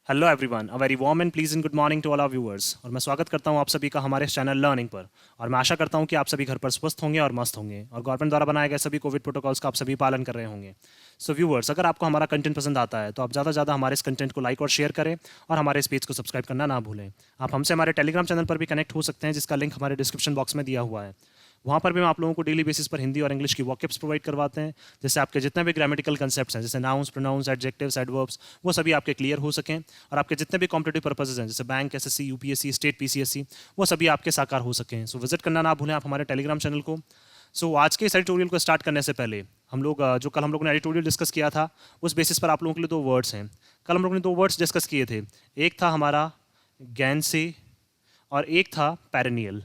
Hello everyone, a very warm and pleasant good morning to all our viewers. और मैं स्वागत करता हूं आप सभी का हमारे चैनल लर्निंग पर। और मैं आशा करता हूं कि आप सभी घर पर स्वस्थ होंगे और मस्त होंगे और गवर्नमेंट द्वारा बनाए गए सभी कोविड प्रोटोकॉल्स का आप सभी पालन कर रहे होंगे। सो व्यूअर्स, अगर आपको हमारा कंटेंट पसंद आता है तो आप ज़्यादा से ज़्यादा हमारे इस कंटेंट को लाइक और शेयर करें और हमारे इस पेज को सब्सक्राइब करना ना भूलें। आप हमसे हमारे टेलीग्राम चैनल पर भी कनेक्ट हो सकते हैं, जिसका लिंक हमारे डिस्क्रिप्शन बॉक्स में दिया हुआ है। वहाँ पर भी हम आप लोगों को डेली बेसिस पर हिंदी और इंग्लिश की वॉकअप्स प्रोवाइड करवाते हैं, जैसे आपके जितने भी ग्रामेटिकल कंसेप्ट्स हैं, जैसे नाउन्स, प्रोनाउंस, एडजेक्टिव्स, एडवर्ब्स, वो सभी आपके क्लियर हो सकें और आपके जितने भी कॉम्पिटेटिव पर्पसेज हैं, जैसे bank, SSC, UPSC, state PCSC, वो सभी आपके साकार हो सकें। सो विजिट करना ना भूलें आप हमारे टेलीग्राम चैनल को। सो आज के इस एडिटोरियल को स्टार्ट करने से पहले हम लोग जो कल हम लोगों ने एडिटोरियल डिस्कस किया था, उस बेसिस पर आप लोगों के लिए दो वर्ड्स हैं। कल हम लोगों ने दो वर्ड्स डिस्कस किए थे। एक था हमारा गैंसे और एक था पेरेनियल।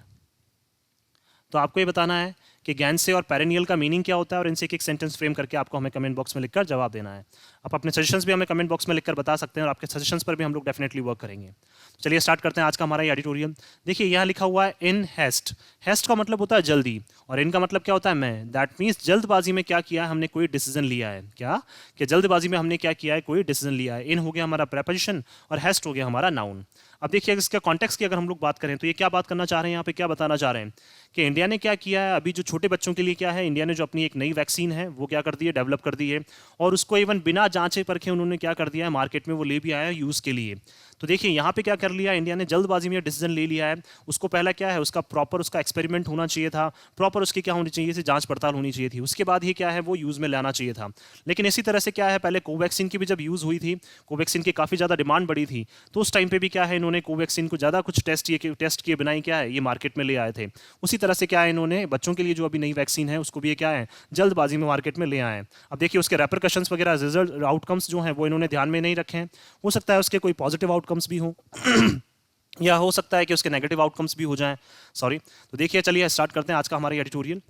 तो आपको ये बताना है कि गैंसे और पेरेनियल का मीनिंग क्या होता है, और इनसे एक एक सेंटेंस फ्रेम करके आपको हमें कमेंट बॉक्स में लिखकर जवाब देना है। आप अपने सजेशंस भी हमें कमेंट बॉक्स में लिखकर बता सकते हैं और आपके सजेशंस पर भी हम लोग डेफिनेटली वर्क करेंगे। तो चलिए स्टार्ट करते हैं आज का हमारा ये एडिटोरियल। देखिए यहाँ लिखा हुआ है इन हेस्ट। हेस्ट का मतलब होता है जल्दी, और इनका मतलब क्या होता है मैं। दैट मीन्स जल्दबाजी में क्या किया है हमने, कोई डिसीजन लिया है। क्या कि जल्दबाजी में हमने क्या किया है, कोई डिसीजन लिया है। इन हो गया हमारा प्रेपोजिशन और हेस्ट हो गया हमारा नाउन। अब देखिए इसका कॉन्टेक्स्ट की अगर हम लोग बात करें तो ये क्या बात करना चाह रहे हैं, यहाँ पे क्या बताना चाह रहे हैं कि इंडिया ने क्या किया है अभी जो छोटे बच्चों के लिए क्या है, इंडिया ने जो अपनी एक नई वैक्सीन है वो क्या कर दी है, डेवलप कर दी है। और उसको इवन बिना जांचे परखे उन्होंने क्या कर दिया है, मार्केट में वो ले भी आया है यूज़ के लिए। तो देखिए यहाँ पे क्या कर लिया इंडिया ने, जल्दबाजी में डिसीजन ले लिया है। उसको पहला क्या है, उसका प्रॉपर उसका एक्सपेरिमेंट होना चाहिए था, प्रॉपर उसकी क्या होनी चाहिए थी, जांच पड़ताल होनी चाहिए थी। उसके बाद ही क्या है वो यूज़ में लाना चाहिए था। लेकिन इसी तरह से क्या है, पहले कोवैक्सीन की भी जब यूज़ हुई थी, कोवैक्सीन की काफ़ी ज़्यादा डिमांड बढ़ी थी, तो उस टाइम पे भी क्या है इन्होंने कोवैक्सीन को ज़्यादा कुछ टेस्ट किए बिना ही क्या है ये मार्केट में ले आए थे। उसी तरह से क्या है इन्होंने बच्चों के लिए जो अभी नई वैक्सीन है उसको भी ये क्या है जल्दबाजी में मार्केट में ले आए हैं। अब देखिए उसके रेपरकशंस वगैरह, रिजल्ट, आउटकम्स जो हैं वो इन्होंने ध्यान में नहीं रखे हैं। हो सकता है उसके कोई पॉजिटिव आउटकम्स भी हों या हो सकता है कि उसके नेगेटिव आउटकम्स भी हो जाएं। सॉरी। तो देखिए चलिए स्टार्ट करते हैं आज का हमारा editorial.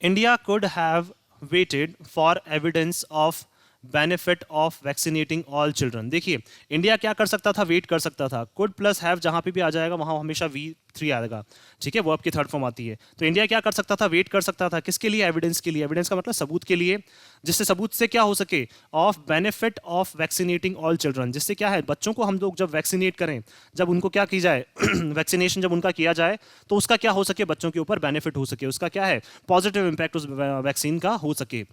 India could have waited for evidence of benefit of vaccinating all children. देखिए इंडिया क्या कर सकता था, वेट कर सकता था। कुड प्लस हैव जहां पे भी आ जाएगा वहां हमेशा V3 आएगा, ठीक है, वर्ब की थर्ड फॉर्म आती है। तो इंडिया क्या कर सकता था, वेट कर सकता था किसके लिए, एविडेंस के लिए। एविडेंस का मतलब सबूत के लिए, जिससे सबूत से क्या हो सके, of benefit of vaccinating all children, जिससे क्या है बच्चों को हम लोग जब वैक्सीनेट करें, जब उनको क्या की जाए वैक्सीनेशन जब उनका किया जाए तो उसका क्या हो सके, बच्चों के ऊपर बेनिफिट हो सके, उसका क्या है पॉजिटिव इंपैक्ट उस वैक्सीन का हो सके।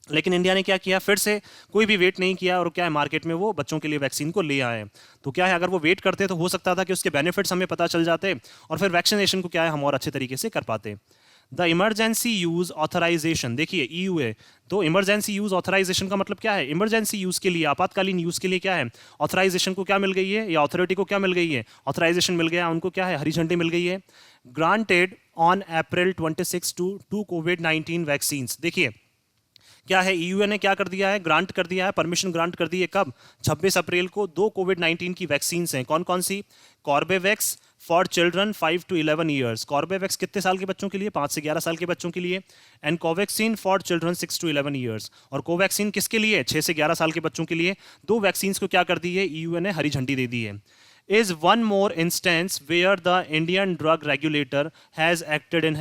लेकिन इंडिया ने क्या किया, फिर से कोई भी वेट नहीं किया और क्या है मार्केट में वो बच्चों के लिए वैक्सीन को ले आए। तो क्या है अगर वो वेट करते तो हो सकता था कि उसके बेनिफिट्स हमें पता चल जाते और फिर वैक्सीनेशन को क्या है हम और अच्छे तरीके से कर पाते। द इमरजेंसी यूज ऑथराइजेशन, देखिए EU है, तो इमरजेंसी यूज ऑथराइजेशन का मतलब क्या है, इमरजेंसी यूज के लिए, आपातकालीन यूज के लिए क्या है ऑथराइजेशन को क्या मिल गई है, या अथॉरिटी को क्या मिल गई है, ऑथराइजेशन मिल गया उनको, क्या है हरी झंडी मिल गई है। Granted on April 26 to COVID-19 vaccine. देखिए क्या है EU ने क्या कर दिया है, ग्रांट कर दिया है, परमिशन ग्रांट कर दी है कब, 26 अप्रैल को। दो कोविड-19 की वैक्सीन हैं, कौन कौन सी, Corbevax for children 5 to 11 years. Corbevax कितने साल के बच्चों के लिए, 5 से 11 साल के बच्चों के लिए। And Covaxin for children 6 to 11 years. और कोवैक्सीन किसके लिए, 6 से 11 साल के बच्चों के लिए। दो वैक्सीन को क्या कर दी है EU ने हरी झंडी दे दी है। Is one more instance where the Indian drug regulator has acted in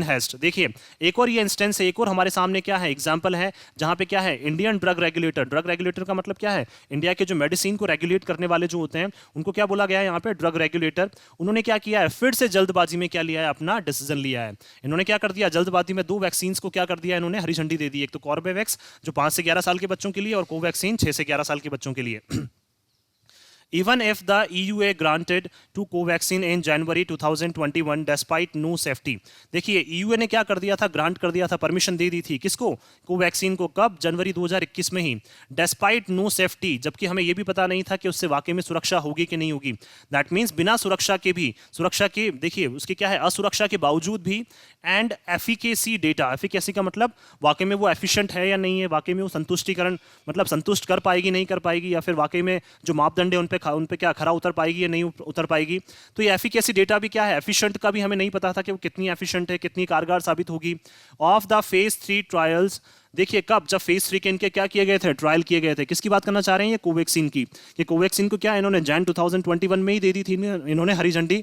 haste. देखिए एक और ये इंस्टेंस है, एक और हमारे सामने क्या है एग्जांपल है, जहां पे क्या है इंडियन ड्रग रेगुलेटर का मतलब क्या है, इंडिया के जो मेडिसिन को रेगुलेट करने वाले जो होते हैं उनको क्या बोला गया है यहाँ पे, ड्रग रेगुलेटर। उन्होंने क्या किया है, फिर से जल्दबाजी में क्या लिया है, अपना डिसीजन लिया है। इन्होंने क्या कर दिया, जल्दबाजी में दो वैक्सीन को क्या कर दिया इन्होंने, हरी झंडी दे दी। एक तो कॉर्बेवैक्स जो 5 से 11 साल के बच्चों के लिए, और कोवैक्सीन 6 से 11 साल के बच्चों के लिए। Even if the EUA granted to Covaxin in January 2021 despite no safety। देखिए EUA ने क्या कर दिया था, ग्रांट कर दिया था, परमिशन दे दी थी किसको, कोवैक्सीन को, कब, जनवरी 2021 में ही। डेस्पाइट नो सेफ्टी, जबकि हमें यह भी पता नहीं था कि उससे वाकई में सुरक्षा होगी कि नहीं होगी। दैट मीन्स बिना सुरक्षा के भी, सुरक्षा के देखिए उसके क्या है, असुरक्षा के बावजूद भी। एंड एफिकेसी डेटा, एफिकेसी का मतलब वाकई में वो एफिशिएंट है या नहीं है, वाकई में वो संतुष्टिकरण मतलब संतुष्ट कर पाएगी नहीं कर पाएगी, या फिर वाकई में जो मापदंड है उन पे क्या खरा उतर पाएगी या नहीं उतर पाएगी। तो ये एफिकेसी डेटा भी क्या है, एफिशिएंट का भी हमें नहीं पता था कि वो कितनी एफिशिएंट है, कितनी कारगर साबित होगी। ऑफ द फेज 3 ट्रायल्स, देखिए कब, जब फेज 3 के इनके क्या किए गए थे, ट्रायल किए गए थे। किसकी बात करना चाह रहे हैं, ये कोवैक्सीन की। कि कोवैक्सीन को क्या इन्होंने जैन 2021 में ही दे दी थी इन्होंने हरी झंडी।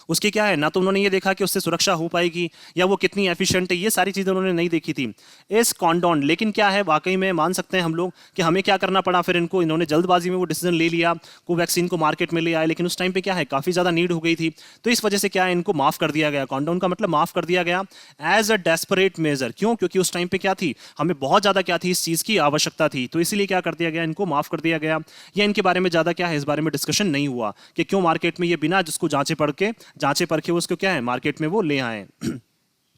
उसकी क्या है, ना तो उन्होंने ये देखा कि उससे सुरक्षा हो पाएगी या वो कितनी एफिशिएंट है, ये सारी चीज़ें उन्होंने नहीं देखी थी इस कॉन्डोन। लेकिन क्या है, वाकई में मान सकते हैं हम लोग कि हमें क्या करना पड़ा, फिर इनको इन्होंने जल्दबाजी में वो डिसीजन ले लिया, कोवैक्सीन को मार्केट में ले आए, लेकिन उस टाइम पे क्या है, काफ़ी ज़्यादा नीड हो गई थी, तो इस वजह से क्या है, इनको माफ़ कर दिया गया। कॉन्डोन का मतलब माफ़ कर दिया गया एज अ डेस्परेट मेजर। क्यों? क्योंकि उस टाइम पे क्या थी, हमें बहुत ज़्यादा क्या थी, इस चीज़ की आवश्यकता थी, तो इसीलिए क्या कर दिया गया, इनको माफ़ कर दिया गया। या इनके बारे में ज़्यादा क्या है, इस बारे में डिस्कशन नहीं हुआ कि क्यों मार्केट में ये बिना जिसको जांचे परखे उसको क्या है मार्केट में वो ले आए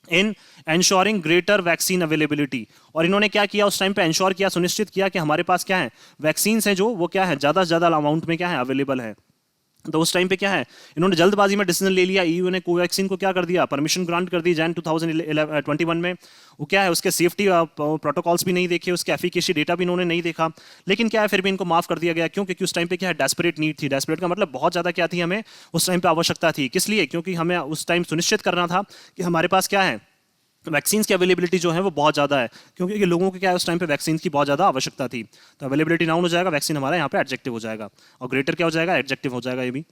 इन एंश्योरिंग ग्रेटर वैक्सीन अवेलेबिलिटी। और इन्होंने क्या किया, उस टाइम पे एंश्योर किया, सुनिश्चित किया कि हमारे पास क्या है, वैक्सीन है जो वो क्या है, ज़्यादा से ज़्यादा अमाउंट में क्या है अवेलेबल है। तो उस टाइम पे क्या है, इन्होंने जल्दबाजी में डिसीजन ले लिया। ईयू ने कोवैक्सीन को क्या कर दिया, परमिशन ग्रांट कर दी जैन 2021 में। वो क्या है, उसके सेफ्टी प्रोटोकॉल्स भी नहीं देखे, उसके एफिकेसी डेटा भी इन्होंने नहीं देखा, लेकिन क्या है फिर भी इनको माफ कर दिया गया। क्यों? क्योंकि उस टाइम पे क्या है, डेस्परेट नीड थी। डेस्परेट का मतलब बहुत ज़्यादा क्या थी, हमें उस टाइम पे आवश्यकता थी। किस लिए? क्योंकि हमें उस टाइम सुनिश्चित करना था कि हमारे पास क्या है, वैक्सीन की अवेलेबिलिटी जो है वो बहुत ज़्यादा है, क्योंकि लोगों को क्या है उस टाइम पे वैक्सीन की बहुत ज़्यादा आवश्यकता थी। तो अवेलेबिलिटी नाउन हो जाएगा, वैक्सीन हमारा यहाँ पे एडजेक्टिव हो जाएगा, और ग्रेटर क्या हो जाएगा, एडजेक्टिव हो जाएगा ये भी।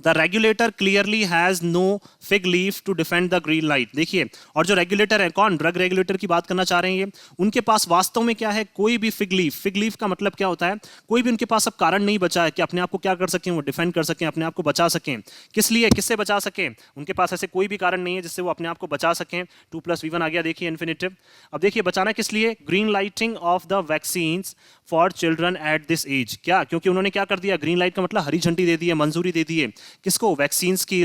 The regulator clearly has no fig leaf to defend the green light. देखिए, और जो रेगुलेटर है, कौन, ड्रग रेगुलेटर की बात करना चाह रहे हैं ये, उनके पास वास्तव में क्या है, कोई भी फिग लीफ का मतलब क्या होता है, कोई भी उनके पास अब कारण नहीं बचा है कि अपने आप को क्या कर सकें, वो डिफेंड कर सकें, अपने आप को बचा सकें। किस लिए, किससे बचा सकें, उनके पास ऐसे कोई भी कारण नहीं है जिससे वो अपने आप को बचा सकें। 2+V1 आ गया, देखिए इन्फिनिटिव। अब देखिए बचाना किस लिए, green lighting of the vaccine for children at this age. क्या? क्योंकि उन्होंने क्या कर दिया, ग्रीन लाइट का मतलब हरी झंडी दे दी है, मंजूरी दे दी है, किसको, वैक्सीन्स के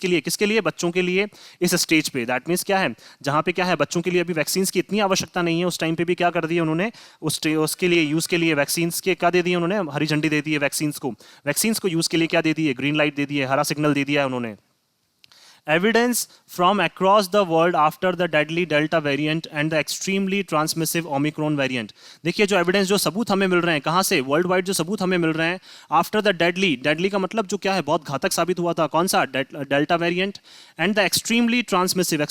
लिए, किसके लिए, बच्चों के लिए इस स्टेज पे। दैट मींस क्या है, जहां पे क्या है, बच्चों के लिए अभी वैक्सीन्स की इतनी आवश्यकता नहीं है, उस टाइम पे भी क्या कर दिया उन्होंने, उसके लिए यूज के लिए वैक्सीन्स के क्या दे दिए उन्होंने, हरी झंडी दे दी है वैक्सीन्स को यूज के लिए क्या दे दी है, ग्रीन लाइट दे दी है, हरा सिग्नल दे दिया है उन्होंने। Evidence from across the world after the deadly Delta variant and the extremely transmissive Omicron variant। देखिए जो एविडेंस, जो सबूत हमें मिल रहे हैं, कहाँ से, वर्ल्ड वाइड जो सबूत हमें मिल रहे हैं, आफ्टर द डेडली का मतलब जो क्या है, बहुत घातक साबित हुआ था, कौन सा, delta variant, and the extremely transmissive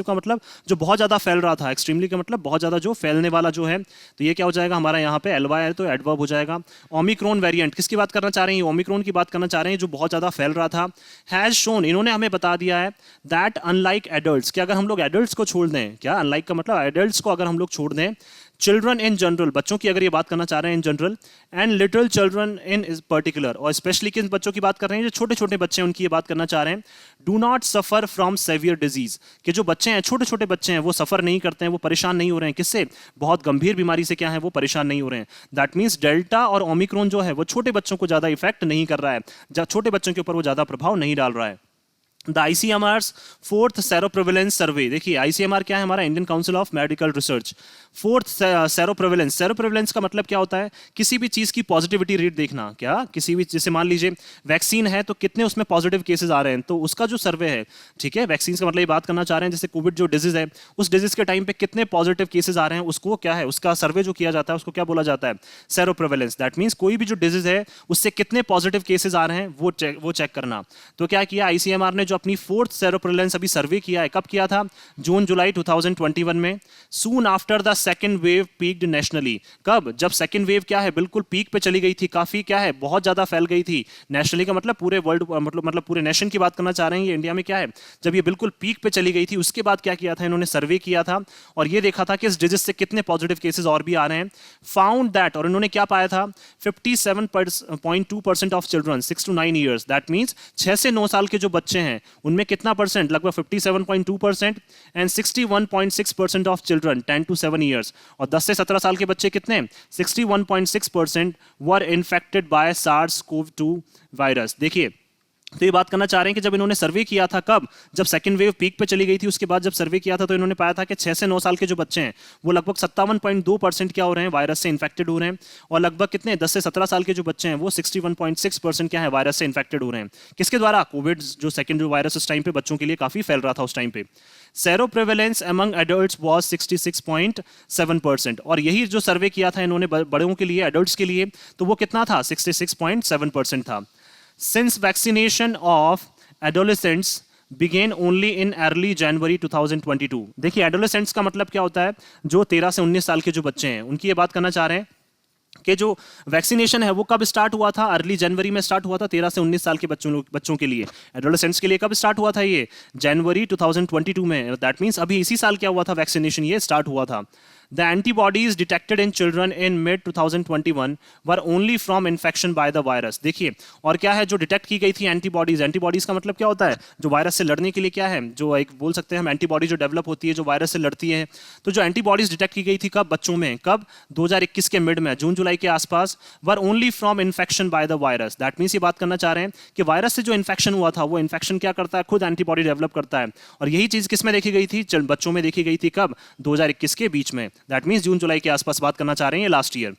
का मतलब जो बहुत ज़्यादा फैल रहा था, एक्सट्रीमली का मतलब बहुत ज़्यादा जो फैलने वाला जो है, तो ये क्या हो जाएगा हमारा यहाँ पे एलवाई है, तो एडवर्ब हो जाएगा। ओमिक्रॉन वेरिएंट किसकी बात करना चाह रहे हैं, ओमिक्रॉन की बात करना चाह रहे हैं, जो बहुत ज़्यादा फैल रहा था। हैज शोन, इन्होंने हमें बता दिया है दैट अनलाइक एडल्ट्स, कि अगर हम लोग एडल्ट्स को छोड़ दें, क्या अनलाइक का मतलब, एडल्ट्स को अगर हम लोग छोड़ दें, चिल्ड्रन इन जनरल, बच्चों की अगर ये बात करना चाह रहे हैं in general, and little children in particular, और स्पेशली किन बच्चों की बात कर रहे हैं, जो छोटे छोटे बच्चे हैं उनकी ये बात करना चाह रहे हैं, do not suffer from severe disease, कि जो बच्चे हैं, छोटे छोटे बच्चे हैं, वो सफर नहीं करते हैं, वो परेशान नहीं हो रहे हैं, किससे, बहुत गंभीर बीमारी से क्या है, वो परेशान नहीं हो रहे हैं। दैट मीन्स डेल्टा और ओमिक्रॉन जो है वो छोटे बच्चों को ज्यादा इफेक्ट नहीं कर रहा है, छोटे बच्चों के ऊपर वो ज्यादा प्रभाव नहीं डाल रहा है। द ICMR's फोर्थ सेरोप्रेवलेंस सर्वे, देखिए ICMR क्या है, हमारा Indian council of medical research. Fourth seroprevalence का मतलब क्या होता है, किसी भी चीज की पॉजिटिविटी रेट देखना। क्या? किसी भी, जैसे मान लीजिए वैक्सीन है तो कितने उसमें पॉजिटिव केसेस आ रहे हैं, तो उसका जो सर्वे है, ठीक है, वैक्सीन का मतलब ये बात करना चाह रहे हैं, जैसे कोविड जो डिजीज है, उस डिजीज के टाइम पे कितने पॉजिटिव केसेस आ रहे हैं, उसको क्या है, उसका सर्वे जो किया जाता है उसको क्या बोला जाता है, सेरोप्रेवलेंस। दैट मीन्स कोई भी जो डिजीज है उससे कितने पॉजिटिव केसेस आ रहे हैं वो चेक करना। तो क्या किया ICMR ने, जो अपनी फोर्थ सेरोप्रेवलेंस अभी सर्वे किया है, कब किया था, जून जुलाई 2021 में, soon after the second wave peaked nationally. कब? जब सेकंड वेव क्या है, बिल्कुल पीक पे चली गई थी, काफी क्या है, बहुत ज्यादा फैल गई थी। नेशनली का मतलब पूरे वर्ल्ड, मतलब पूरे नेशन की बात करना चाह रहे हैं, ये इंडिया में क्या है, जब ये बिल्कुल पीक पे चली गई थी, उसके बाद क्या किया था इन्होंने, सर्वे किया था, और ये देखा था कि इस डिजीज से कितने पॉजिटिव केसेस और भी आ रहे हैं। फाउंड दैट, और इन्होंने क्या पाया था, 57.2% of children 6 to 9 years, that means 6 से 9 साल के जो बच्चे हैं उनमें कितना परसेंट, लगभग 57.2%, and 61.6% of children 10 to 7 years, और 10 से 17 साल के बच्चे कितने, 61.6% वर इन्फेक्टेड बाय SARS-CoV-2 वायरस। देखिए तो ये बात करना चाह रहे हैं कि जब इन्होंने सर्वे किया था, कब, जब सेकंड वेव पीक पे चली गई थी, उसके बाद जब सर्वे किया था तो इन्होंने पाया था कि 6 से 9 साल के जो बच्चे हैं वो लगभग 57.2% क्या हो रहे हैं, वायरस से इन्फेक्टेड हो रहे हैं, और लगभग कितने, 10 से 17 साल के जो बच्चे हैं वो 61.6% क्या है, वायरस से इन्फेक्टेड हो रहे हैं। किसके द्वारा, कोविड जो सेकंड जो वायरस उस टाइम पे बच्चों के लिए काफी फैल रहा था उस टाइम पे। सेरोप्रेवलेंस अमंग एडल्ट्स वाज 66.7%, और यही जो सर्वे किया था इन्होंने बड़ों के लिए, एडल्ट्स के लिए, तो वो कितना था, 66.7% था। Since vaccination of adolescents began only in early January 2022। देखिए adolescents का मतलब क्या होता है, जो 13 से 19 साल के जो बच्चे हैं उनकी ये बात करना चाह रहे हैं। कि जो वैक्सीनेशन है वो कब स्टार्ट हुआ था, अर्ली जनवरी में स्टार्ट हुआ था 13 से 19 साल के बच्चों के लिए। एडोलेसेंट्स के लिए कब स्टार्ट हुआ था ये, जनवरी 2022 में। दैट मीन्स अभी इसी साल क्या हुआ था, वैक्सीनेशन ये स्टार्ट हुआ था। The antibodies detected in children in mid 2021 were only from infection by the virus। देखिए, और क्या है जो डिटेक्ट की गई थी एंटीबॉडीज, एंटीबॉडीज का मतलब क्या होता है, जो वायरस से लड़ने के लिए क्या है, जो एक बोल सकते हैं हम एंटीबॉडी जो डेवलप होती है जो वायरस से लड़ती है। तो जो एंटीबॉडीज डिटेक्ट की गई थी कब, बच्चों में, कब, 2021 के मिड में, जून जुलाई के आसपास, were only from infection by the virus. That means ये बात करना चाह रहे हैं कि वायरस से जो इन्फेक्शन हुआ था वो इन्फेक्शन क्या करता है, खुद एंटीबॉडी डेवलप करता है। और यही चीज किस में देखी गई थी, बच्चों में देखी गई थी कब, 2021 के बीच में। दैट मीन्स जून जुलाई के आसपास बात करना चाह रहे हैं last year.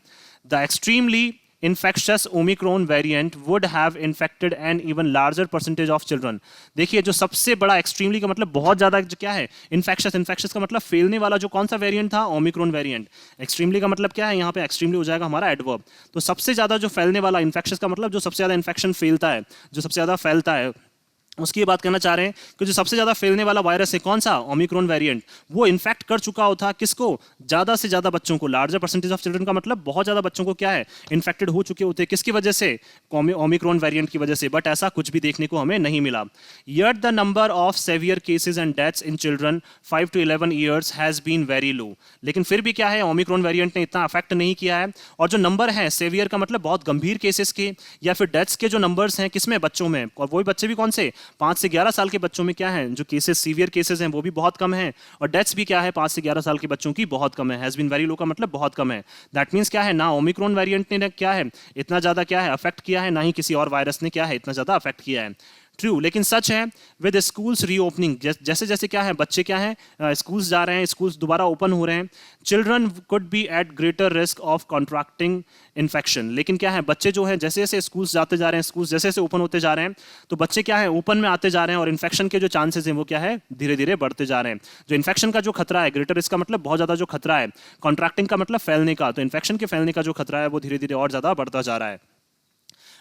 The extremely infectious Omicron variant would have infected an even larger percentage of children। देखिए, जो सबसे बड़ा एक्सट्रीमली का मतलब बहुत ज्यादा, जो क्या है, इन्फेक्शस का मतलब फैलने वाला, जो कौन सा वेरिएंट था, ओमिक्रॉन वेरिएंट। एक्सट्रीमली का मतलब क्या है, यहाँ पे एक्सट्रीमली हो जाएगा हमारा एडवर्ब। तो सबसे ज्यादा जो फैलने वाला, इन्फेक्शस का मतलब जो सबसे ज्यादा इन्फेक्शन फैलता है, जो सबसे ज्यादा फैलता है, उसकी बात करना चाह रहे हैं कि जो सबसे ज्यादा फैलने वाला वायरस है कौन सा, ओमिक्रॉन वेरिएंट, वो इन्फेक्ट कर चुका होता किसको, ज्यादा से ज्यादा बच्चों को। लार्जर परसेंटेज ऑफ चिल्ड्रन का मतलब बहुत ज्यादा बच्चों को क्या है, इन्फेक्टेड हो चुके होते, किसकी वजह से, ओमिक्रॉन वेरिएंट की वजह से। बट ऐसा कुछ भी देखने को हमें नहीं मिला। Yet the number of severe cases and deaths in children 5 to 11 years has been very low. लेकिन फिर भी क्या है, ओमिक्रॉन वेरिएंट ने इतना अफेक्ट नहीं किया है। और जो नंबर है, सेवियर का मतलब बहुत गंभीर केसेस के, या फिर डेथ्स के जो नंबर्स हैं किसमें, बच्चों में, और वही बच्चे भी कौन से, 5 से 11 साल के बच्चों में क्या है, जो केसेस, सीवियर केसेस हैं वो भी बहुत कम है। और डेथ्स भी क्या है, 5 से 11 साल के बच्चों की बहुत कम है। हैज बीन वेरी लो का मतलब बहुत कम है। दैट मींस क्या है, ना ओमिक्रॉन वेरिएंट ने क्या है इतना ज्यादा क्या है अफेक्ट किया है, ना ही किसी और वायरस ने क्या है इतना ज्यादा अफेक्ट किया है। ट्रू, लेकिन सच है विद स्कूल्स रीओपनिंग, जैसे जैसे क्या है, बच्चे क्या है स्कूल्स जा रहे हैं, स्कूल्स दोबारा ओपन हो रहे हैं, children could be at greater risk of contracting infection. लेकिन क्या है, बच्चे जो है जैसे जैसे स्कूल्स जाते जा रहे हैं, स्कूल्स जैसे जैसे ओपन होते जा रहे हैं, तो बच्चे क्या है ओपन में आते जा रहे हैं, और इन्फेक्शन के जो चांसेस हैं वो क्या है धीरे धीरे बढ़ते जा रहे हैं। जो इन्फेक्शन का जो खतरा है, ग्रेटर रिस्क का मतलब बहुत ज्यादा जो खतरा है, कॉन्ट्रैक्टिंग का मतलब फैलने का, तो इन्फेक्शन के फैलने का जो खतरा है वो धीरे धीरे और ज्यादा बढ़ता जा रहा है।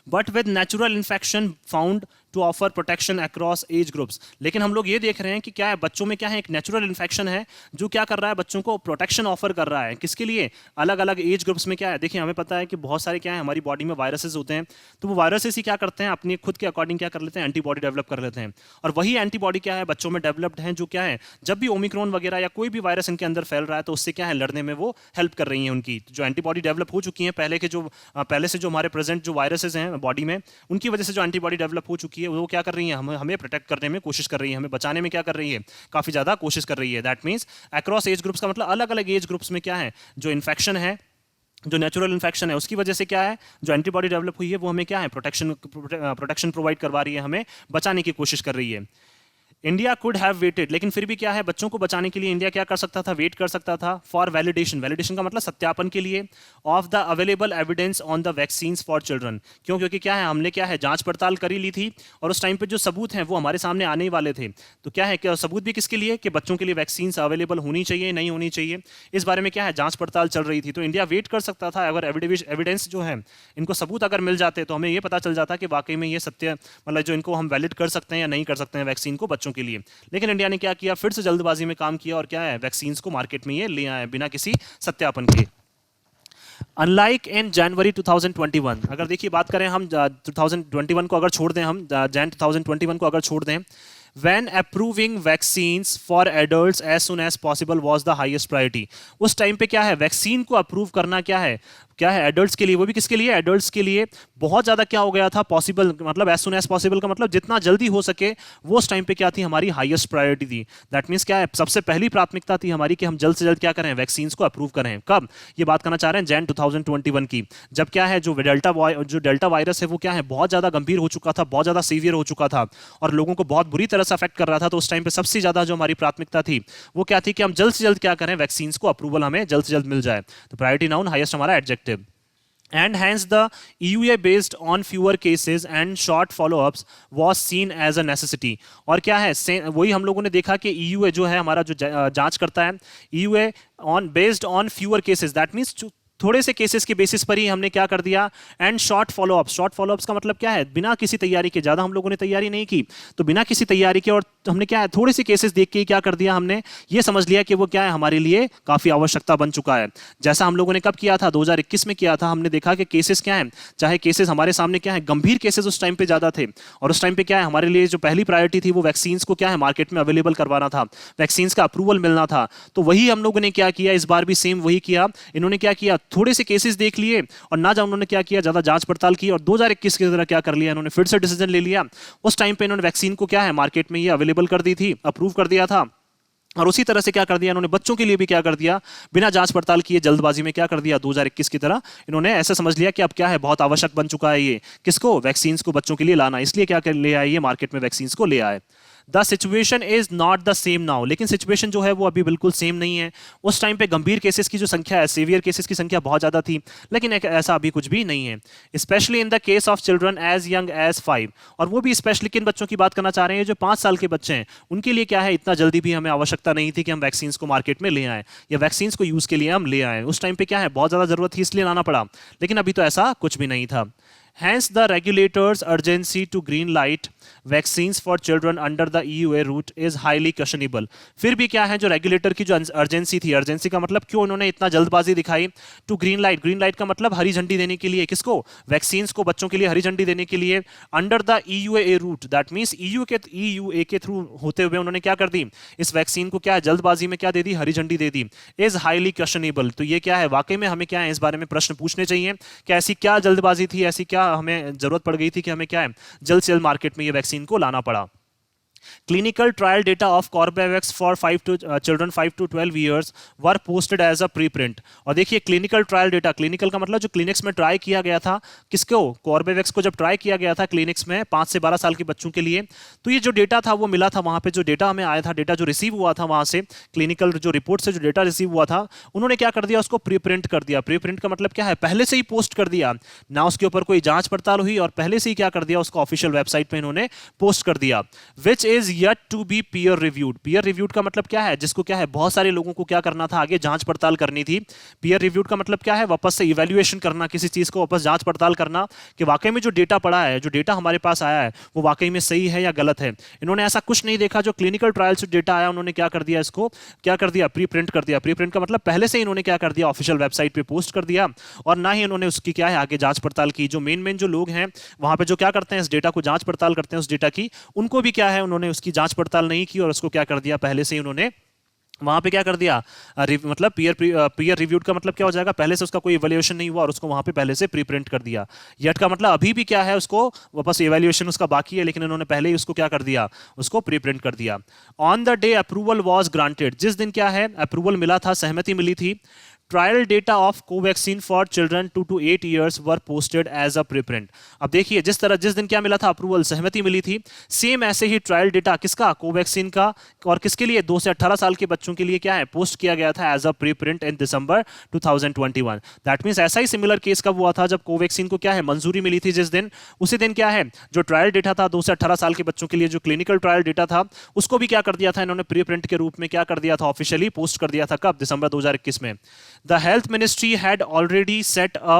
But with natural infection found to offer protection across age groups. लेकिन हम लोग ये देख रहे हैं कि क्या है, बच्चों में क्या है, एक नेचुरल इन्फेक्शन है जो क्या कर रहा है, बच्चों को प्रोटेक्शन ऑफर कर रहा है। किसके लिए, अलग अलग एज ग्रुप्स में। क्या है, देखिए हमें पता है कि बहुत सारे क्या है हमारी बॉडी में वायरसेस होते हैं, तो वो वायरसेस ही क्या करते हैं, अपनी खुद के अकॉर्डिंग क्या कर लेते हैं, एंटीबॉडी डेवलप कर लेते हैं। और वही एंटीबॉडी क्या है बच्चों में डेवलप्ड है, जो क्या है जब भी ओमिक्रॉन वगैरह या कोई भी वायरस इनके अंदर फैल रहा है तो उससे क्या है लड़ने में वो हेल्प कर रही है। उनकी जो एंटीबॉडी डेवलप हो चुकी है पहले के, जो पहले से जो हमारे प्रेजेंट जो वायरसेस हैं बॉडी में, उनकी वजह से जो एंटीबॉडी डेवलप हो चुकी है वो क्या कर रही है, हमें प्रोटेक्ट करने में कोशिश कर रही है, हमें बचाने में क्या कर रही है, काफी ज्यादा कोशिश कर रही है। That means across age groups का मतलब अलग अलग एज ग्रुप्स में क्या है, जो इन्फेक्शन है, जो नेचुरल इन्फेक्शन है, उसकी वजह से क्या है जो एंटीबॉडी डेवलप हुई है वो हमें क्या है प्रोटेक्शन प्रोवाइड करवा रही है, हमें बचाने की कोशिश कर रही है। इंडिया कुड हैव वेटेड, लेकिन फिर भी क्या है, बच्चों को बचाने के लिए इंडिया क्या कर सकता था, वेट कर सकता था फॉर वैलिडेशन, वैलिडेशन का मतलब सत्यापन के लिए, of the available evidence on the vaccines for children. क्यों, क्योंकि क्या है हमने क्या है जांच पड़ताल करी ली थी, और उस टाइम पे जो सबूत हैं वो हमारे सामने आने ही वाले थे। तो क्या है कि सबूत भी किसके लिए, कि बच्चों के लिए वैक्सीन्स अवेलेबल होनी चाहिए नहीं होनी चाहिए, इस बारे में क्या है जांच पड़ताल चल रही थी। तो इंडिया वेट कर सकता था, अगर एविडेंस जो है इनको सबूत अगर मिल जाते तो हमें ये पता चल जाता कि वाकई में ये सत्य, मतलब जो इनको हम वैलिड कर सकते हैं या नहीं कर सकते हैं वैक्सीन को बच्चों के लिए। लेकिन इंडिया ने क्या किया, फिर से जल्दबाजी में काम किया और क्या है वैक्सीन्स को मार्केट में ये ले आए बिना किसी सत्यापन के। अनलाइक इन जनवरी 2021, अगर देखिए बात करें हम 2021 को अगर छोड़ दें, हम जैन 2021 को अगर छोड़ दें, when approving vaccines for adults as soon as possible was the highest priority। उस टाइम पे क्या है वैक्सीन को अप्रूव करना क्या है एडल्ट्स के लिए, वो भी किसके लिए, एडल्ट्स के लिए बहुत ज्यादा क्या हो गया था पॉसिबल, मतलब एज सुन एज पॉसिबल का मतलब जितना जल्दी हो सके, वो उस टाइम पे क्या थी हमारी हाईएस्ट प्रायोरिटी थी। दैट मींस क्या है सबसे पहली प्राथमिकता थी हमारी कि हम जल्द से जल्द क्या करें वैक्सीन को अप्रूव करें। कब, ये बात करना चाह रहे हैं जैन 2021 की, जब क्या है जो डेल्टा वायरस है वो क्या है बहुत ज्यादा गंभीर हो चुका था, बहुत ज्यादा सीवियर हो चुका था और लोगों को बहुत बुरी तरह से अफेक्ट कर रहा था। तो उस टाइम पे सबसे ज्यादा जो हमारी प्राथमिकता थी वो क्या थी कि हम जल्द से जल्द क्या करें वैक्सीन को अप्रूवल हमें जल्द से जल्द मिल जाए। तो प्रायोरिटी नाउन हाईएस्ट हमारा adjective. And hence the EUA based on fewer cases and short follow-ups was seen as a necessity। और क्या है वही हम लोगों ने देखा कि EUA जो है हमारा जो जांच करता है, EUA on based on fewer cases, that means थोड़े से केसेस के बेसिस पर ही हमने क्या कर दिया, and short follow-ups. Short follow-ups का मतलब क्या है बिना किसी तैयारी के, ज्यादा हम लोगों ने तैयारी नहीं की, तो बिना किसी तैयारी के और तो हमने क्या है, थोड़े से केसेस देख के क्या कर दिया, हमने ये समझ लिया कि वो क्या है, हमारे लिए काफी आवश्यकता बन चुका है। जैसा हम लोगों ने कब किया था, 2021 में किया था। हमने देखा कि केसेस क्या है, चाहे केसेस हमारे सामने क्या है, गंभीर केसेस उस टाइम पे ज्यादा थे, और उस टाइम पे क्या है, हमारे लिए जो पहली प्रायोरिटी थी वो वैक्सीन को क्या है, मार्केट में अवेलेबल करवाना था, वैक्सीन का अप्रूवल मिलना था। तो वही हम लोगों ने क्या किया, इस बार भी सेम वही किया। इन्होंने क्या किया, थोड़े से केसेस देख लिए और ना उन्होंने क्या किया, ज्यादा जांच पड़ताल की, और 2021 की तरह क्या कर लिया, इन्होंने फिर से डिसीजन ले लिया। उस टाइम पे इन्होंने वैक्सीन को क्या है, मार्केट में ये अवेलेबल कर दी थी, अप्रूव कर दिया था। और उसी तरह से क्या कर दिया इन्होंने, बच्चों के लिए भी क्या कर दिया, बिना जांच पड़ताल किए जल्दबाजी में क्या कर दिया, 2021 की तरह इन्होंने ऐसा समझ लिया कि अब क्या है, बहुत आवश्यक बन चुका है ये, किसको, वैक्सीन को बच्चों के लिए लाना, इसलिए क्या कर ले आए, ये मार्केट में वैक्सीन को ले आए। The situation is not the same now, लेकिन सिचुएशन जो है वो अभी बिल्कुल सेम नहीं है। उस टाइम पे गंभीर केसेस की जो संख्या है, सीवियर केसेस की संख्या बहुत ज्यादा थी, लेकिन ऐसा अभी कुछ भी नहीं है। Specially in the case of children as young as 5, और वो भी स्पेशली किन बच्चों की बात करना चाह रहे हैं, जो 5 साल के बच्चे हैं, उनके लिए क्या है, इतना जल्दी भी हमें आवश्यकता नहीं थी कि हम वैक्सीन को मार्केट में ले आए, या वैक्सीन को यूज के लिए हम ले आए। उस टाइम पे क्या है, बहुत ज्यादा जरूरत थी, इसलिए लाना पड़ा, लेकिन अभी तो ऐसा कुछ भी नहीं था। Hence, the regulators' urgency to green light vaccines for children under the EUA route is highly questionable. फिर भी क्या है, जो रेगुलेटर की जो अर्जेंसी थी, अर्जेंसी का मतलब क्यों इन्होंने इतना जल्दबाजी दिखाई, to green light, green light का मतलब हरी झंडी देने के लिए, किसको, वैक्सीन्स को बच्चों के लिए हरी झंडी देने के लिए, under the EUA route, that means EUA के थ्रू होते हुए उन्होंने क्या कर दी, इस वैक्सीन को क्या है, जल्दबाजी में क्या दे दी, हरी झंडी दे दी, इज हाईली क्वेश्चनेबल। तो ये क्या है, वाकई में हमें क्या है, इस बारे में प्रश्न पूछने चाहिए कि ऐसी क्या जल्दबाजी थी, ऐसी क्या हमें जरूरत पड़ गई थी कि हमें क्या है, जल्द से जल्द मार्केट में ये वैक्सीन को लाना पड़ा। Clinical trial data of Corbevax for 5 to children 5 to 12 years were posted as a preprint। और देखिए क्लिनिकल ट्रायल डेटा, क्लिनिकल का मतलब जो क्लिनिक्स में ट्राई किया गया था, किसको, कॉर्बेवैक्स को जब ट्राई किया गया था क्लिनिक्स में 5 से 12 साल के बच्चों के लिए, तो ये जो डेटा था वो मिला था वहां पे, जो डेटा हमें आया था, डेटा जो रिसीव हुआ था वहां से, क्लिनिकल जो रिपोर्ट से जो डेटा रिसीव हुआ था, उन्होंने क्या कर दिया, उसको प्रीप्रिंट कर दिया। प्रीप्रिंट का मतलब क्या है, पहले से ही पोस्ट कर दिया, ना उसके ऊपर कोई जांच पड़ताल हुई, और पहले से ही क्या कर दिया, उसको ऑफिशियल वेबसाइट पे इन्होंने पोस्ट कर दिया। Which is yet to be peer reviewed. Peer reviewed का मतलब क्या है, जिसको क्या है, बहुत सारे लोगों को क्या करना था, आगे जांच पड़ताल करनी थी। पीयर रिव्यूड का मतलब क्या है, वापस से इवैल्यूएशन करना, किसी चीज को वापस जांच पड़ताल करना कि वाकई में जो डेटा पड़ा है, जो डेटा हमारे पास आया है, वो वाकई में सही है या गलत है। इन्होंने ऐसा कुछ नहीं देखा, जो क्लिनिकल ट्रायल से डेटा आया उन्होंने क्या कर दिया, इसको क्या कर दिया, प्री प्रिंट कर दिया। प्री प्रिंट का मतलब पहले से इन्होंने क्या कर दिया, ऑफिशियल वेबसाइट पे पोस्ट कर दिया, और ना ही इन्होंने उसकी क्या है, आगे जांच पड़ताल की। जो मेन जो लोग हैं वहां पे जो क्या करते हैं, इस डेटा को जांच पड़ताल करते हैं, उस डेटा की, उनको भी क्या है, उन्होंने उसकी जांच पड़ताल नहीं की, और उसको क्या कर दिया, पहले से ही उन्होंने वहां पे क्या कर दिया, मतलब पीयर रिव्यूड का मतलब क्या हो जाएगा, पहले से उसका कोई इवैल्यूएशन नहीं हुआ और उसको वहां पे पहले से प्री प्रिंट कर दिया। येट का मतलब अभी भी क्या है, उसको वापस इवैल्यूएशन उसका बाकी है, लेकिन इन्होंने पहले ही उसको क्या कर दिया, उसको प्री प्रिंट कर दिया। On the day approval was granted, जिस दिन क्या है, अप्रूवल मिला था, सहमति मिली थी, trial data of Covaxin for children 2 to 8 years were posted as a preprint. अब देखिए, जिस दिन क्या मिला था, अप्रूवल, सहमति मिली थी, सेम ऐसे ही ट्रायल डेटा किसका, कोवैक्सीन का, और किसके लिए, 2 से 18 साल के बच्चों के लिए क्या है, पोस्ट किया गया था as a preprint in December 2021। That means ऐसा ही सिमिलर केस कब हुआ था, जब कोवैक्सीन को क्या है, मंजूरी मिली थी, जिस दिन, उसी दिन क्या है, जो ट्रायल डेटा था 2 से 18 साल के बच्चों के लिए, जो क्लिनिकल ट्रायल डेटा था, उसको भी क्या कर दिया था इन्होंने, प्रीप्रिंट के रूप में क्या कर दिया था, ऑफिशियली पोस्ट कर दिया था, कब, दिसंबर 2021 में। The health ministry had already set a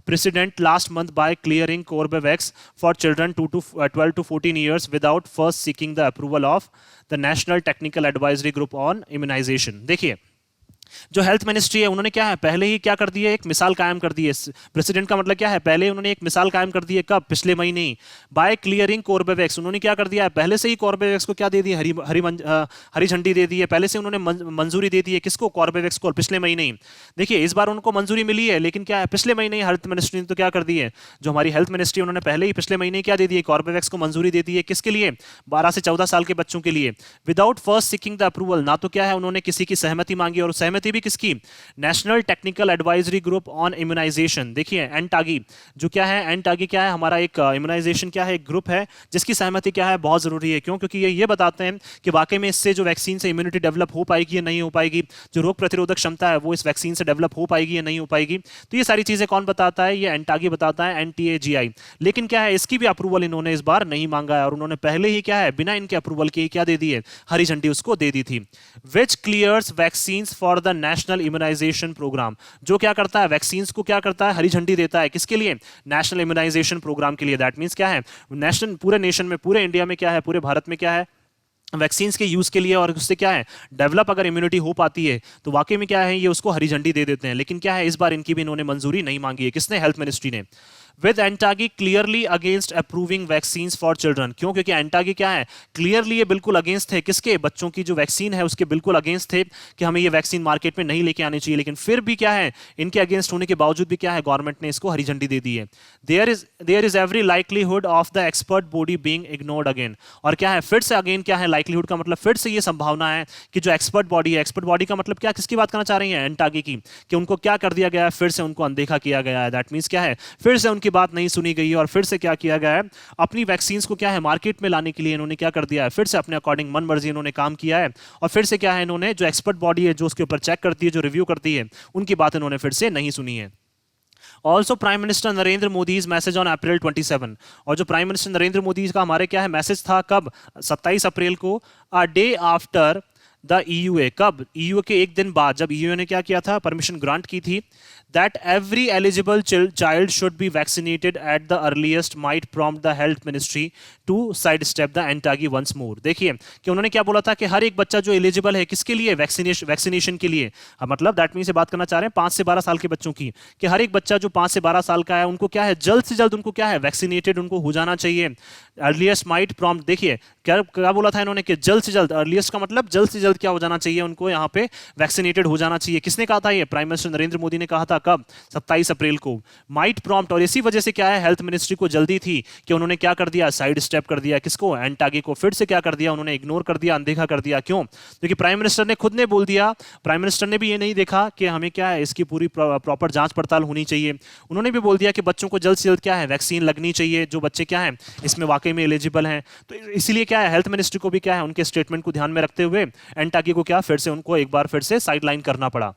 precedent last month by clearing Corbevax for children 12 to 14 years without first seeking the approval of the National Technical Advisory Group on Immunization। देखिए, जो health ministry है, उन्होंने क्या है, पहले ही क्या कर दी है, एक मिसाल कायम कर दी है। प्रेसिडेंट का मतलब क्या है, पहले उन्होंने एक मिसाल कायम कर दी है, कब, पिछले महीने ही, बाय क्लियरिंग कॉर्बेवैक्स। उन्होंने क्या कर दिया है, पहले से ही कॉर्बेवैक्स को क्या दे दी, हरी झंडी दे दी है, पहले से उन्होंने मंजूरी दे दी है, किसको, कॉर्बेवैक्स को, पिछले महीने ही। देखिए, इस बार उनको मंजूरी मिली है, लेकिन क्या है, पिछले महीने ही हेल्थ मिनिस्ट्री ने तो क्या कर दी है, जो हमारी हेल्थ मिनिस्ट्री, उन्होंने पहले ही पिछले महीने क्या दे दी है, कॉर्बेवैक्स को मंजूरी दे दी है, किसके लिए, 12 से 14 साल के बच्चों के लिए, without first seeking the approval. ना तो क्या है, उन्होंने किसी की सहमति मांगी, और सहमति भी किसकी, national technical advisory group on immunisation. देखिए, एनटागी, जो क्या है, एनटागी क्या है, हमारा एक इम्यूनाइजेशन क्या है, एक ग्रुप है, जिसकी सहमति क्या है, बहुत जरूरी है। क्यों, क्योंकि ये बताते हैं कि वाकई में इससे जो वैक्सीन से इम्यूनिटी डेवलप हो पाएगी या नहीं हो पाएगी, जो रोग प्रतिरोधक क्षमता है वो इस वैक्सीन से डेवलप हो पाएगी या नहीं हो पाएगी। तो ये सारी चीजें कौन बताता है, ये एनटागी बताता है, NTAGI। लेकिन क्या है, इसकी भी अप्रूवल इन्होंने इस बार नहीं मांगा है, और उन्होंने पहले ही क्या है, बिना इनके अप्रूवल के क्या दे दी है, हरी झंडी उसको दे दी थी। Which clears vaccine for the national immunisation programme, जो क्या करता है, वैक्सीन को क्या करता है, हरी झंडी देता है, किसके लिए, नेशनल इम्यूनाइजेशन प्रोग्राम के लिए। दैट मींस क्या है, नेशनल, पूरे नेशन में, पूरे इंडिया में क्या है, पूरे भारत में क्या है, वैक्सीन्स के यूज़ के लिए, और उससे क्या है डेवलप अगर इम्यूनिटी हो पाती है तो वाकई में क्या है ये उसको हरी झंडी दे देते हैं। लेकिन क्या है इस बार इनकी भी इन्होंने मंजूरी नहीं मांगी है। किसने? हेल्थ मिनिस्ट्री ने। With NTAGI clearly against approving vaccines for children. क्यों? क्योंकि एंटागी क्या है क्लियरली ये बिल्कुल अगेंस्ट थे। किसके? बच्चों की जो वैक्सीन है उसके बिल्कुल अगेंस्ट थे कि हमें ये वैक्सीन मार्केट में नहीं लेके आनी चाहिए। लेकिन फिर भी क्या है इनके अगेंस्ट होने के बावजूद भी क्या है गवर्नमेंट ने इसको हरी झंडी दे दी है। There is every likelihood of the expert body being ignored again. और क्या है फिर से अगेन क्या है लाइकलीहुड का मतलब फिर से ये संभावना है कि जो एक्सपर्ट बॉडी है, एक्सपर्ट बॉडी का मतलब क्या, किसकी बात करना चाह रही है? एंटागी की। कि उनको क्या कर दिया गया है? फिर से उनको अनदेखा किया गया है। दैट मींस क्या है फिर से उनकी बात नहीं सुनी गई और फिर से क्या किया गया है अपनी वैक्सीन को क्या है मार्केट में लाने के लिए इन्होंने क्या कर दिया है फिर से अपने अकॉर्डिंग मन मर्जी इन्होंने काम किया है। और फिर से क्या है इन्होंने जो एक्सपर्ट बॉडी है जो उसके ऊपर चेक करती है, जो रिव्यू करती है, उनकी बात इन्होंने फिर से नहीं सुनी है। Also prime minister Narendra Modi message on April 27। और जो प्राइम मिनिस्टर नरेंद्र मोदी का हमारे क्या है मैसेज था कब? 27 अप्रैल को, a day after the EUA. कब? ईयूए के एक दिन बाद, जब ईयूए ने क्या किया था परमिशन ग्रांट की थी that every eligible child should be vaccinated at the earliest might prompt the health ministry to sidestep the ANTAGI once more। देखिए कि उन्होंने क्या बोला था कि हर एक बच्चा जो एलिजिबल है किसके लिए? वैक्सीनेशन के लिए। मतलब दैट मीन से बात करना चाह रहे हैं 5 से 12 साल के बच्चों की, कि हर एक बच्चा जो 5 से 12 साल का है उनको क्या है जल्द से जल्द उनको क्या है वैक्सीनेटेड उनको हो जाना चाहिए। अर्लीस्ट माइट प्रॉम्प्ट, देखिए क्या क्या बोला था इन्होंने कि जल्द से जल्द, अर्लीस्ट का मतलब जल्द से जल्द क्या हो जाना चाहिए उनको यहाँ पे वैक्सीनेटेड हो जाना चाहिए। किसने कहा था? ये प्राइम मिनिस्टर नरेंद्र मोदी ने कहा था। कब? 27 अप्रैल को। माइट प्रॉम्प्ट, और इसी वजह से क्या है हेल्थ मिनिस्ट्री को जल्दी थी कि उन्होंने क्या कर दिया साइड स्टेप कर दिया। किसको? एंटागी को। फिर से क्या कर दिया उन्होंने इग्नोर कर दिया, अनदेखा कर दिया। क्यों? क्योंकि प्राइम मिनिस्टर ने खुद ने बोल दिया, प्राइम मिनिस्टर ने भी ये नहीं देखा कि हमें क्या है इसकी पूरी प्रॉपर जांच पड़ताल होनी चाहिए। उन्होंने भी बोल दिया कि बच्चों को जल्द से जल्द क्या है वैक्सीन लगनी चाहिए जो बच्चे क्या है इसमें वाकई में एलिजिबल हैं। तो इसीलिए क्या है हेल्थ मिनिस्ट्री को भी क्या है उनके स्टेटमेंट को ध्यान में रखते हुए एंटागी को क्या फिर से उनको एक बार फिर से साइडलाइन करना पड़ा।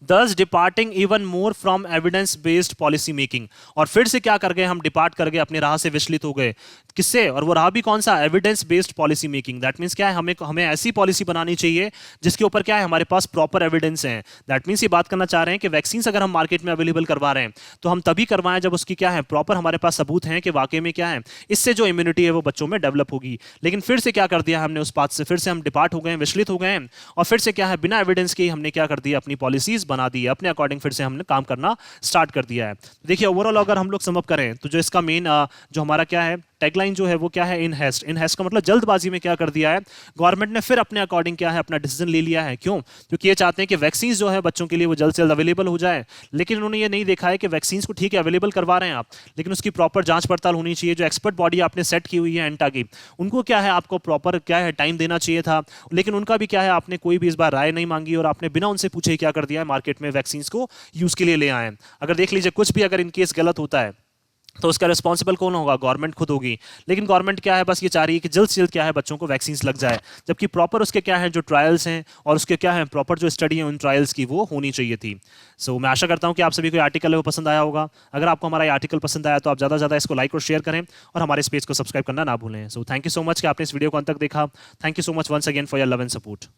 Thus departing even more from evidence based policy making। और फिर से क्या कर गए हम? डिपार्ट कर गए, अपने राह से विचलित हो गए। किससे? और वो राह भी कौन सा? Evidence based policy making. That means क्या है हमें ऐसी पॉलिसी बनानी चाहिए जिसके ऊपर क्या है हमारे पास प्रॉपर एविडेंस है। दैट मींस ये बात करना चाह रहे हैं कि वैक्सीन अगर हम मार्केट में अवेलेबल करवा रहे हैं तो हम तभी करवाएं जब उसकी क्या है प्रॉपर हमारे पास सबूत है कि वाकई में क्या है इससे जो इम्यूनिटी है वो बच्चों में डेवलप होगी। लेकिन फिर से क्या कर दिया हमने उस बात से, फिर से हम डिपार्ट हो गए, विचलित हो गए और फिर से क्या है बिना एविडेंस के हमने क्या कर दिया अपनी पॉलिसीज बना दी, अपने अकॉर्डिंग फिर से हमने काम करना स्टार्ट कर दिया है। देखिए ओवरऑल अगर हम लोग सम अप करें तो जो इसका मेन जो हमारा क्या है टैगलाइन जो है वो क्या है? इन हेस्ट। इन हेस्ट का मतलब जल्दबाजी में क्या कर दिया है गवर्नमेंट ने फिर अपने अकॉर्डिंग क्या है अपना डिसीजन ले लिया है। क्यों? क्योंकि ये चाहते हैं कि वैक्सीन जो है बच्चों के लिए वो जल्द से जल्द अवेलेबल हो जाए। लेकिन उन्होंने ये नहीं देखा है कि वैक्सीन को ठीक है अवेलेबल करवा रहे हैं आप, लेकिन उसकी प्रॉपर जांच पड़ताल होनी चाहिए। जो एक्सपर्ट बॉडी आपने सेट की हुई है एंटा की, उनको क्या है आपको प्रॉपर क्या है टाइम देना चाहिए था। लेकिन उनका भी क्या है आपने कोई भी इस बार राय नहीं मांगी और आपने बिना उनसे पूछे क्या कर दिया है मार्केट में वैक्सीन को यूज के लिए ले आए। अगर देख लीजिए कुछ भी अगर इनकेस गलत होता है तो उसका रिस्पॉन्सिबल कौन होगा? गवर्नमेंट खुद होगी। लेकिन गवर्नमेंट क्या है बस ये चाह रही है कि जल्द से जल्द क्या है बच्चों को वैक्सीन लग जाए, जबकि प्रॉपर उसके क्या है जो ट्रायल्स हैं और उसके क्या है प्रॉपर जो स्टडी है उन ट्रायल्स की वो होनी चाहिए थी। सो मैं आशा करता हूं कि आप सभी को आर्टिकल है वो पसंद आया होगा। अगर आपको हमारा आर्टिकल पसंद आया तो आप ज़्यादा से ज़्यादा इसको लाइक और शेयर करें और हमारे इस पेज को सब्सक्राइब करना ना भूलें। So thank you so much कि आपने इस वीडियो को अंत तक देखा। Thank you so much once again for your love and support.